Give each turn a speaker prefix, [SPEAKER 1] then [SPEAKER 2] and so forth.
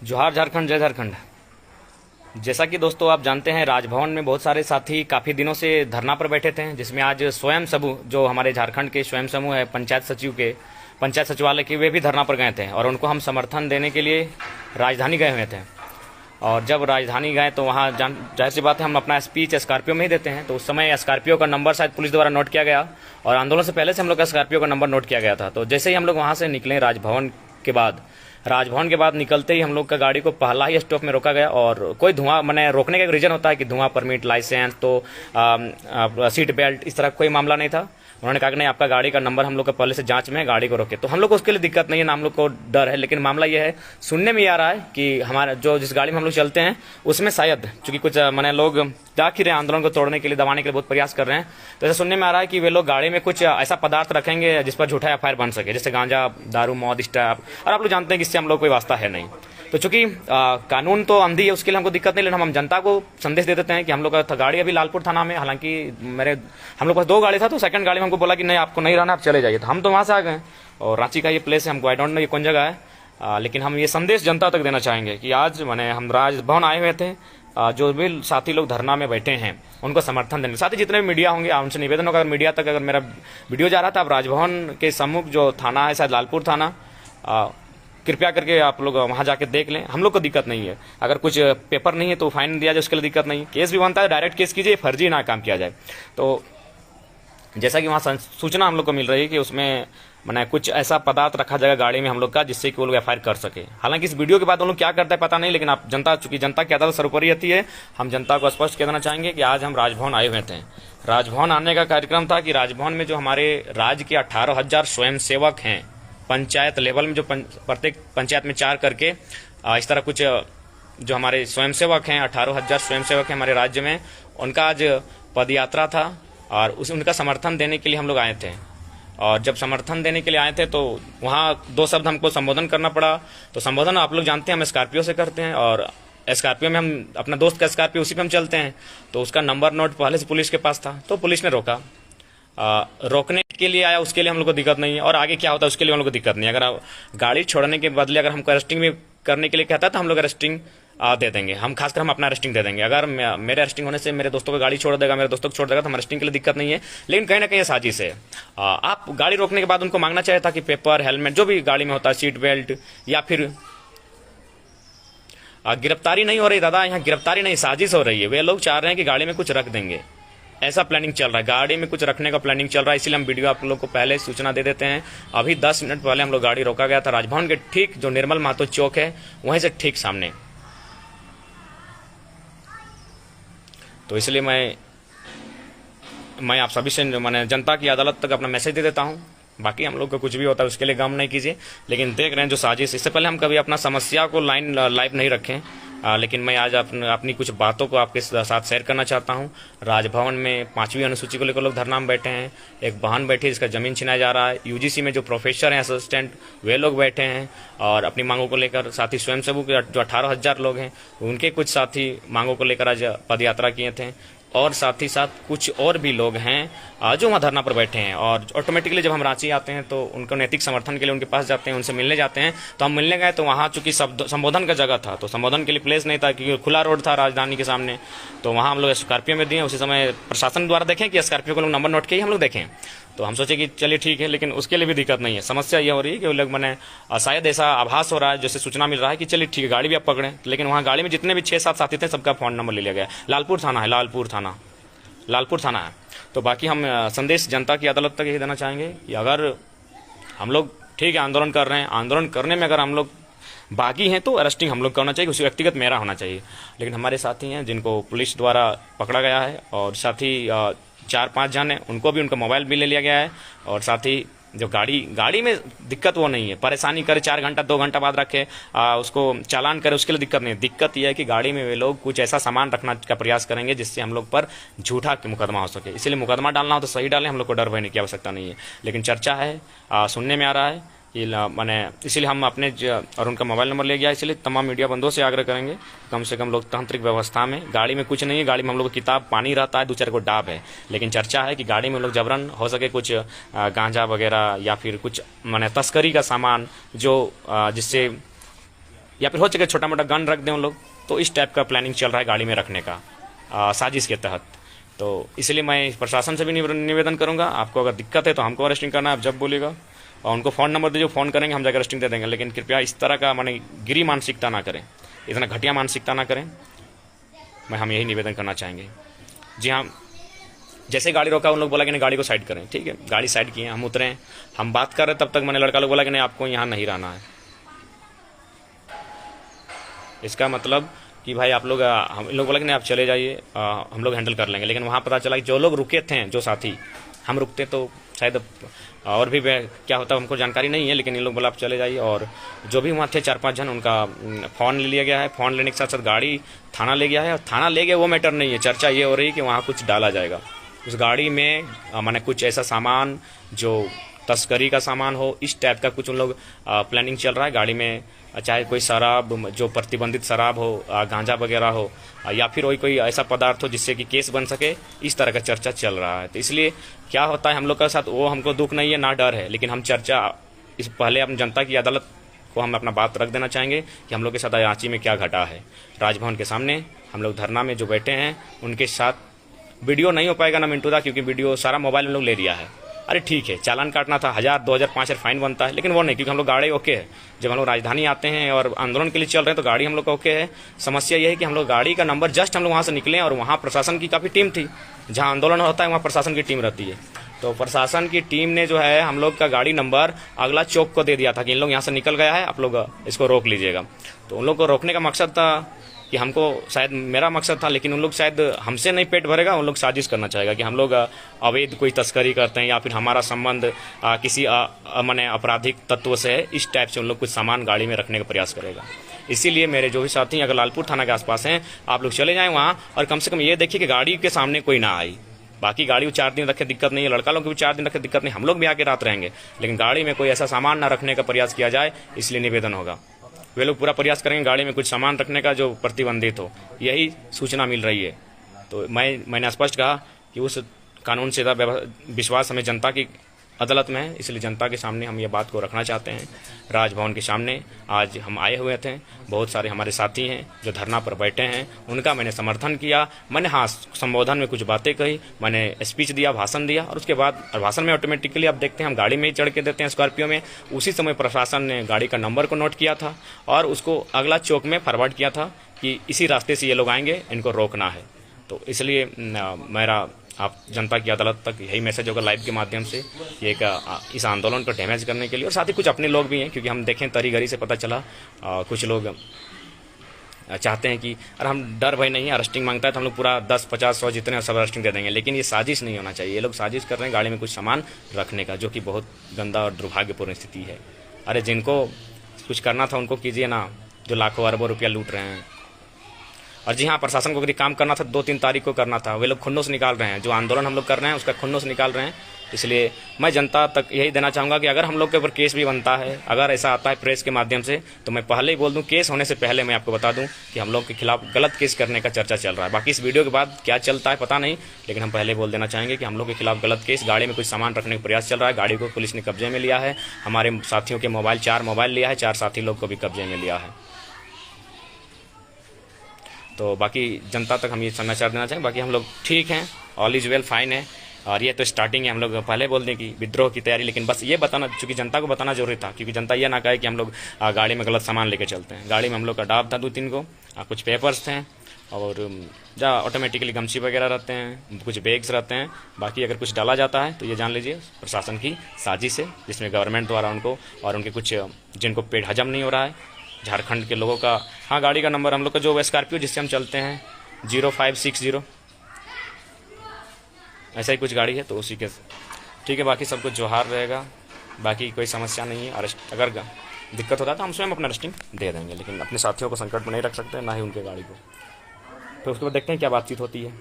[SPEAKER 1] जोहार झारखंड, जय झारखंड। जैसा कि दोस्तों आप जानते हैं, राजभवन में बहुत सारे साथी काफ़ी दिनों से धरना पर बैठे थे, जिसमें आज स्वयं समूह जो हमारे झारखंड के स्वयं समूह है पंचायत सचिवालय के, वे भी धरना पर गए थे और उनको हम समर्थन देने के लिए राजधानी गए हुए थे। और जब राजधानी गए तो वहाँ जाहिर सी बात है, हम अपना स्पीच स्कॉर्पियो में ही देते हैं। तो उस समय स्कॉर्पियो का नंबर शायद पुलिस द्वारा नोट किया गया और आंदोलन से पहले से हम लोग का स्कॉर्पियो का नंबर नोट किया गया था। तो जैसे ही हम लोग वहाँ से निकले राजभवन के बाद निकलते ही हम लोग का गाड़ी को पहला ही स्टॉप में रोका गया। और कोई धुआं मैंने रोकने का एक रीजन होता है कि धुआं परमिट, लाइसेंस, तो सीट बेल्ट, इस तरह कोई मामला नहीं था। उन्होंने कहा कि नहीं, आपका गाड़ी का नंबर हम लोग का पहले से जांच में है, गाड़ी को रोके। तो हम लोग को उसके लिए दिक्कत नहीं है ना, हम लोग को डर है। लेकिन मामला यह है, सुनने में आ रहा है कि हमारा जिस गाड़ी में हम लोग चलते हैं उसमें शायद चूंकि कुछ मैंने लोग जाके रहे आंदोलन को तोड़ने के लिए, दबाने के लिए बहुत प्रयास कर रहे हैं। तो ऐसा सुनने में आ रहा है कि वे लोग गाड़ी में कुछ ऐसा पदार्थ रखेंगे जिस पर झूठा एफआईआर बन सके, जैसे गांजा, दारू, मौत, स्टैप। और आप लोग जानते हैं कि इससे हम लोग कोई वास्ता है नहीं। तो चूंकि कानून तो अंधी है, उसके लिए हमको दिक्कत नहीं, लेकिन हम जनता को संदेश दे देते हैं कि हम लोग का गाड़ी अभी लालपुर थाना में, हालांकि हम लोग पास 2 गाड़ी था, तो सेकंड गाड़ी में हमको बोला कि नहीं, आपको नहीं रहना, आप चले जाइए। तो हम तो वहां से आ गए। और रांची का ये प्लेस है, हमको आई डोंट नो ये कौन जगह है, लेकिन हम ये संदेश जनता तक देना चाहेंगे कि आज हम राजभवन आए हुए थे। जो भी साथी लोग धरना में बैठे हैं उनको समर्थन देने, साथ ही जितने भी मीडिया होंगे उनसे निवेदन होगा, अगर मीडिया तक अगर मेरा वीडियो जा रहा था, आप राजभवन के सम्मुख जो थाना है, शायद लालपुर थाना, कृपया करके आप लोग वहां जाके देख लें। हम लोग को दिक्कत नहीं है, अगर कुछ पेपर नहीं है तो फाइन दिया जाए, उसके लिए दिक्कत नहीं। केस भी बनता है, डायरेक्ट केस कीजिए, फर्जी ना काम किया जाए। तो जैसा कि वहाँ सूचना हम लोग को मिल रही है कि उसमें कुछ ऐसा पदार्थ रखा जाएगा गाड़ी में हम लोग का, जिससे कि वो लोग एफआईआर कर सके। हालांकि इस वीडियो के बाद वो लोग क्या करता है पता नहीं, लेकिन आप चूंकि जनता की अदालत सर्वोपरि रहती है, हम जनता को स्पष्ट कह देना चाहेंगे कि आज हम राजभवन आए हुए थे। राजभवन आने का कार्यक्रम था कि राजभवन में जो हमारे राज्य के 18,000 स्वयंसेवक हैं, पंचायत लेवल में जो प्रत्येक पंचायत में 4 करके इस तरह कुछ जो हमारे स्वयंसेवक हैं, 18,000 स्वयंसेवक हैं हमारे राज्य में, उनका आज पद यात्रा था और उनका समर्थन देने के लिए हम लोग आए थे। और जब समर्थन देने के लिए आए थे तो वहाँ 2 शब्द हमको संबोधन करना पड़ा। तो संबोधन आप लोग जानते हैं हम स्कॉर्पियो से करते हैं, और स्कॉर्पियो में हम अपना दोस्त का स्कॉर्पियो उसी पे हम चलते हैं। तो उसका नंबर नोट पहले से पुलिस के पास था, तो पुलिस ने रोका। रोकने के लिए आया, उसके लिए हम लोग को दिक्कत नहीं है, और आगे क्या होता है उसके लिए हम लोग को दिक्कत नहीं है। अगर गाड़ी छोड़ने के बदले अगर हमको अरेस्टिंग भी करने के लिए कहता है तो हम लोग अरेस्टिंग दे देंगे। खासकर हम अपना अरेस्टिंग दे देंगे। अगर मेरे अरेस्टिंग होने से मेरे दोस्तों को गाड़ी छोड़ देगा, मेरे दोस्तों को छोड़ देगा, तो हम अरेस्टिंग के लिए दिक्कत नहीं है। लेकिन कहीं ना कहीं साजिश है। आप गाड़ी रोकने के बाद उनको मांगना चाहिए था कि पेपर, हेलमेट, जो भी गाड़ी में होता है, सीट बेल्ट, या फिर गिरफ्तारी नहीं हो रही दादा, यहाँ गिरफ्तारी नहीं, साजिश हो रही है। वे लोग चाह रहे हैं कि गाड़ी में कुछ रख देंगे, ऐसा प्लानिंग चल रहा है, गाड़ी में कुछ रखने का प्लानिंग चल रहा है। इसलिए हम वीडियो आप लोग को पहले सूचना दे देते हैं। अभी 10 मिनट पहले हम लोग गाड़ी रोका गया था राजभवन के ठीक जो निर्मल महतो चौक है वहीं से ठीक सामने। तो इसलिए मैं आप सभी से जनता की अदालत तक अपना मैसेज दे देता हूं। बाकी हम लोग को कुछ भी होता है उसके लिए गम नहीं कीजिए, लेकिन देख रहे हैं जो साजिश, इससे पहले हम कभी अपना समस्या को लाइव नहीं रखें। लेकिन मैं आज अपनी कुछ बातों को आपके साथ शेयर करना चाहता हूं। राजभवन में 5वीं अनुसूची को लेकर लोग धरना में बैठे हैं। एक बहन बैठी है जिसका जमीन छिनाया जा रहा है। यूजीसी में जो प्रोफेसर हैं, असिस्टेंट, वे लोग बैठे हैं और अपनी मांगों को लेकर। साथी स्वयंसेवक जो 18,000 लोग हैं, उनके कुछ साथी मांगों को लेकर आज पदयात्रा किए थे। और साथ ही साथ कुछ और भी लोग हैं जो वहाँ धरना पर बैठे हैं। और ऑटोमेटिकली जब हम रांची आते हैं तो उनको नैतिक समर्थन के लिए उनके पास जाते हैं, उनसे मिलने जाते हैं। तो हम मिलने गए तो वहाँ चूंकि संबोधन का जगह था, तो संबोधन के लिए प्लेस नहीं था क्योंकि खुला रोड था राजधानी के सामने। तो वहाँ हम लोग स्कॉर्पियो में दिए। उसी समय प्रशासन द्वारा देखें कि स्कॉर्पियो को लोग नंबर नोट किए हम लोग देखें, तो हम सोचे कि चलिए ठीक है, लेकिन उसके लिए भी दिक्कत नहीं है। समस्या ये हो रही है कि वो लोग शायद ऐसा आभास हो रहा है, जैसे सूचना मिल रहा है कि चलिए ठीक है गाड़ी भी आप पकड़ें, लेकिन वहाँ गाड़ी में जितने भी 6-7 साथी थे सबका फोन नंबर ले लिया गया। लालपुर थाना है। तो बाकी हम संदेश जनता की अदालत तक यही देना चाहेंगे कि अगर हम लोग ठीक है आंदोलन कर रहे हैं, आंदोलन करने में अगर हम लोग बागी हैं तो अरेस्टिंग हम लोग करना चाहिए, उसी व्यक्तिगत मेरा होना चाहिए। लेकिन हमारे साथी हैं जिनको पुलिस द्वारा पकड़ा गया है, और साथी 4-5 जन हैं, उनको भी उनका मोबाइल भी ले लिया गया है। और साथ ही जो गाड़ी में दिक्कत वो नहीं है, परेशानी करे 4 घंटा 2 घंटा बाद रखे उसको चालान करे, उसके लिए दिक्कत नहीं है। दिक्कत यह है कि गाड़ी में वे लोग कुछ ऐसा सामान रखना का प्रयास करेंगे जिससे हम लोग पर झूठा मुकदमा हो सके। इसलिए मुकदमा डालना हो तो सही डालें, हम लोग को डर भयने की आवश्यकता नहीं है। लेकिन चर्चा है, सुनने में आ रहा है कि इसलिए हम अपने और उनका मोबाइल नंबर ले गया। इसलिए तमाम मीडिया बंधुओं से आग्रह करेंगे कम से कम लोकतांत्रिक व्यवस्था में गाड़ी में कुछ नहीं है। गाड़ी में हम लोग किताब, पानी रहता है, 2-4 को डाब है। लेकिन चर्चा है कि गाड़ी में लोग जबरन हो सके कुछ गांजा वगैरह या फिर कुछ तस्करी का सामान जो जिससे या फिर हो सके छोटा मोटा गन रख दें उन लोग। तो इस टाइप का प्लानिंग चल रहा है गाड़ी में रखने का साजिश के तहत। तो इसलिए मैं प्रशासन से भी निवेदन करूंगा, आपको अगर दिक्कत है तो हमको अरेस्टिंग करना है, आप जब बोलेगा, और उनको फ़ोन नंबर दीजिए, फ़ोन करेंगे, हम जाकर अरेस्टिंग दे देंगे। लेकिन कृपया इस तरह का माने गिरी मानसिकता ना करें, इतना घटिया मानसिकता ना करें, हम यही निवेदन करना चाहेंगे। जी हाँ, जैसे गाड़ी रोका उन लोग बोला कि नहीं गाड़ी को साइड करें, ठीक है, गाड़ी साइड किए, हम उतरे, हम बात कर रहे तब तक मैंने लड़का लोग बोला कि नहीं आपको यहाँ नहीं रहना है। इसका मतलब कि भाई आप लोग, हम लोग बोला कि नहीं आप चले जाइए, हम लोग हैंडल कर लेंगे। लेकिन वहाँ पता चला कि जो लोग रुके थे, जो साथी, हम रुकते तो शायद और भी क्या होता हमको जानकारी नहीं है, लेकिन इन लोग बोला आप चले जाइए। और जो भी वहाँ थे 4-5 जन, उनका फ़ोन ले लिया गया है, फ़ोन लेने के साथ साथ गाड़ी थाना ले गया है। और थाना ले गया वो मैटर नहीं है, चर्चा ये हो रही है कि वहाँ कुछ डाला जाएगा उस गाड़ी में, माने कुछ ऐसा सामान जो तस्करी का सामान हो, इस टाइप का कुछ उन लोग प्लानिंग चल रहा है गाड़ी में। चाहे कोई शराब, जो प्रतिबंधित शराब हो, गांजा वगैरह हो, या फिर कोई ऐसा पदार्थ हो जिससे कि केस बन सके, इस तरह का चर्चा चल रहा है। तो इसलिए क्या होता है हम लोग के साथ, वो हमको दुख नहीं है ना डर है, लेकिन हम चर्चा इस पहले हम जनता की अदालत को हम अपना बात रख देना चाहेंगे कि हम लोग के साथ रांची में क्या घटा है। राजभवन के सामने हम लोग धरना में जो बैठे हैं उनके साथ वीडियो नहीं हो पाएगा ना मिंटू दा, क्योंकि वीडियो सारा मोबाइल में लोग ले लिया है। अरे ठीक है, चालान काटना था 1000, 2000, 5000 फाइन बनता है, लेकिन वो नहीं, क्योंकि हम लोग गाड़ी ओके है। जब हम लोग राजधानी आते हैं और आंदोलन के लिए चल रहे हैं तो गाड़ी हम लोग का ओके है। समस्या यह है कि हम लोग गाड़ी का नंबर जस्ट हम लोग वहाँ से निकले और वहाँ प्रशासन की काफ़ी टीम थी। जहाँ आंदोलन होता है वहाँ प्रशासन की टीम रहती है। तो प्रशासन की टीम ने जो है हम लोग का गाड़ी नंबर अगला चौक को दे दिया था कि इन लोग यहाँ से निकल गया है, आप लोग इसको रोक लीजिएगा। तो उन लोग को रोकने का मकसद था कि हमको, शायद मेरा मकसद था, लेकिन उन लोग शायद हमसे नहीं पेट भरेगा, उन लोग साजिश करना चाहेगा कि हम लोग अवैध कोई तस्करी करते हैं या फिर हमारा संबंध किसी माने आपराधिक तत्व से है, इस टाइप से उन लोग कुछ सामान गाड़ी में रखने का प्रयास करेगा। इसीलिए मेरे जो भी साथी अगर लालपुर थाना के आसपास हैं, आप लोग चले जाएं वहाँ, और कम से कम ये देखिए कि गाड़ी के सामने कोई ना आई। बाकी गाड़ी 4 दिन रखे दिक्कत नहीं है, लड़का लोग को भी 4 दिन रखे दिक्कत नहीं, हम लोग भी आके रात रहेंगे, लेकिन गाड़ी में कोई ऐसा सामान ना रखने का प्रयास किया जाए, इसलिए निवेदन होगा। वे लोग पूरा प्रयास करेंगे गाड़ी में कुछ सामान रखने का जो प्रतिबंधित हो, यही सूचना मिल रही है। तो मैंने स्पष्ट कहा कि उस कानून से विश्वास हमें जनता की अदालत में है, इसलिए जनता के सामने हम ये बात को रखना चाहते हैं। राजभवन के सामने आज हम आए हुए थे, बहुत सारे हमारे साथी हैं जो धरना पर बैठे हैं, उनका मैंने समर्थन किया। मैंने हाँ संबोधन में कुछ बातें कही, मैंने स्पीच दिया, भाषण दिया, और उसके बाद भाषण में ऑटोमेटिकली आप देखते हैं हम गाड़ी में ही चढ़ के देते हैं स्कॉर्पियो में। उसी समय प्रशासन ने गाड़ी का नंबर को नोट किया था और उसको अगला चौक में फॉरवर्ड किया था कि इसी रास्ते से ये लोग आएंगे, इनको रोकना है। तो इसलिए मेरा आप जनता की अदालत तक यही मैसेज होगा लाइव के माध्यम से, कि इस आंदोलन को डैमेज करने के लिए, और साथ ही कुछ अपने लोग भी हैं, क्योंकि हम देखें तरी गरी से पता चला कुछ लोग चाहते हैं कि अरे हम डर भय नहीं है, अरेस्टिंग मांगता है तो हम लोग पूरा 10, 50, 100 जितने सब अरेस्टिंग दे देंगे। लेकिन ये साजिश नहीं होना चाहिए, ये लोग साजिश कर रहे हैं गाड़ी में कुछ सामान रखने का, जो कि बहुत गंदा और दुर्भाग्यपूर्ण स्थिति है। अरे जिनको कुछ करना था उनको कीजिए ना, जो लाखों अरबों रुपया लूट रहे हैं। और जी हाँ, प्रशासन को यदि काम करना था 2-3 तारीख को करना था, वे लोग खुन्नों निकाल रहे हैं, जो आंदोलन हम लोग कर रहे हैं उसका खुन्नों निकाल रहे हैं। इसलिए मैं जनता तक यही देना चाहूँगा कि अगर हम लोग के ऊपर केस भी बनता है, अगर ऐसा आता है प्रेस के माध्यम से, तो मैं पहले ही बोल दूं, केस होने से पहले मैं आपको बता दूं कि हम लोग के खिलाफ गलत केस करने का चर्चा चल रहा है। बाकी इस वीडियो के बाद क्या चलता है पता नहीं, लेकिन हम पहले बोल देना चाहेंगे कि हम लोग के खिलाफ गलत केस, गाड़ी में कुछ सामान रखने का प्रयास चल रहा है, गाड़ी को पुलिस ने कब्जे में लिया है, हमारे साथियों के मोबाइल 4 मोबाइल लिया है, 4 साथी लोग को भी कब्जे में लिया है। तो बाकी जनता तक हम ये समाचार देना चाहेंगे, बाकी हम लोग ठीक हैं, ऑल इज वेल, फाइन है। और ये तो स्टार्टिंग है, हम लोग पहले बोल दें कि विद्रोह की तैयारी, लेकिन बस ये बताना, चूंकि जनता को बताना जरूरी था, क्योंकि जनता ये ना कहे कि हम लोग गाड़ी में गलत सामान लेके चलते हैं। गाड़ी में हम लोग का डाब था 2-3 को, कुछ पेपर्स थे, और जहाँ ऑटोमेटिकली गमछी वगैरह रहते हैं, कुछ बैग्स रहते हैं। बाकी अगर कुछ डाला जाता है तो ये जान लीजिए प्रशासन की साजिश है, जिसमें गवर्नमेंट द्वारा उनको और उनके कुछ जिनको पेट हजम नहीं हो रहा है, झारखंड के लोगों का। हाँ, गाड़ी का नंबर हम लोग का जो स्कॉर्पियो जिससे हम चलते हैं 0560, ऐसा ही कुछ गाड़ी है, तो उसी के ठीक है। बाकी सब कुछ जोहार रहेगा, बाकी कोई समस्या नहीं है। अरेस्ट अगर दिक्कत होता है तो हम स्वयं अपना अरेस्टिंग दे देंगे, लेकिन अपने साथियों को संकट में नहीं रख सकते, ना ही उनके गाड़ी को। तो उसके बाद देखते हैं क्या बातचीत होती है।